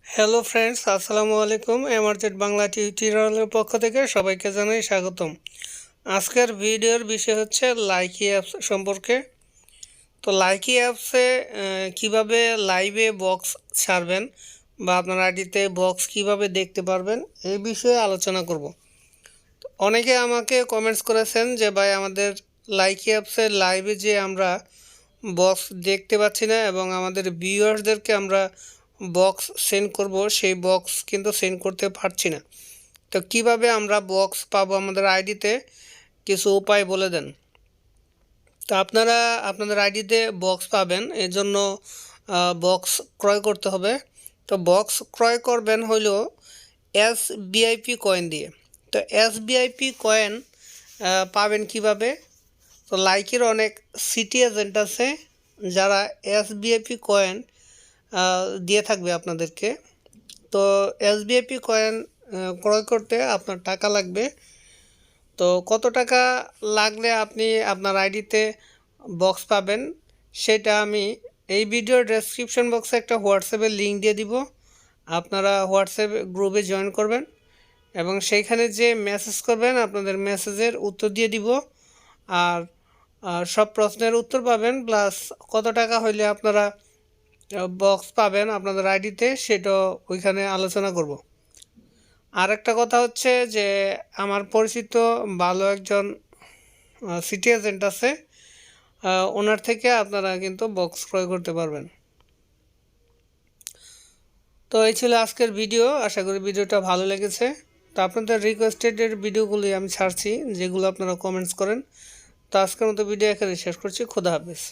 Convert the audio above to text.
Hello friends, আসসালামু আলাইকুম। এমার্জেন্ট বাংলা টিউটোরিয়ালের পক্ষ থেকে সবাইকে জানাই স্বাগতম। আজকের ভিডিওর বিষয় হচ্ছে লাইকি অ্যাপস সম্পর্কে। তো লাইকি অ্যাপসে কিভাবে লাইভে বক্স ছাড়বেন বা আপনার আইডিতে বক্স কিভাবে দেখতে পারবেন এই বিষয়ে আলোচনা করব। অনেকে আমাকে কমেন্টস করেছেন যে ভাই, আমাদের লাইকি অ্যাপসে লাইভে যে আমরা বক্স দেখতে পাচ্ছি না এবং আমাদের ভিউয়ার্সদেরকে আমরা বক্স সেন্ড করব, সেই বক্স কিন্তু সেন্ড করতে পারছি না। তো কিভাবে আমরা বক্স পাবো আমাদের আইডিতে, কিছু উপায় বলে দেন। তো আপনারা আপনাদের আইডিতে বক্স পাবেন, এর জন্য বক্স ক্রয় করতে হবে। তো বক্স ক্রয় করবেন হইল SBIP কয়েন দিয়ে। তো SBIP কয়েন পাবেন কিভাবে? তো লাইকের অনেক সিটি এজেন্ট আছে যারা SBIP কয়েন দিয়ে থাকবে আপনাদেরকে। তো SBIP কয়েন ক্রয় করতে আপনার টাকা লাগবে। তো কত টাকা লাগলে আপনি আপনার আইডিতে বক্স পাবেন সেটা আমি এই ভিডিওর ডেসক্রিপশন বক্সে একটা হোয়াটসঅ্যাপের লিঙ্ক দিয়ে দিব। আপনারা হোয়াটসঅ্যাপ গ্রুপে জয়েন করবেন এবং সেইখানে যে মেসেজ করবেন আপনাদের মেসেজের উত্তর দিয়ে দিব। আর সব প্রশ্নের উত্তর পাবেন, প্লাস কত টাকা হইলে আপনারা বক্স পাবেন আপনাদের আইডিতে সেটা ওইখানে আলোচনা করব। আর একটা কথা হচ্ছে যে আমার পরিচিত ভালো একজন সিটি এজেন্ট আছে, ওনার থেকে আপনারা কিন্তু বক্স ক্রয় করতে পারবেন। তো এই ছিল আজকের ভিডিও, আশা করি ভিডিওটা ভালো লেগেছে। তো আপনাদের রিকোয়েস্টেডের ভিডিওগুলি আমি ছাড়ছি যেগুলো আপনারা কমেন্টস করেন। তো আজকের মতো ভিডিও এখানে শেষ করছি। খোদা হাফেজ।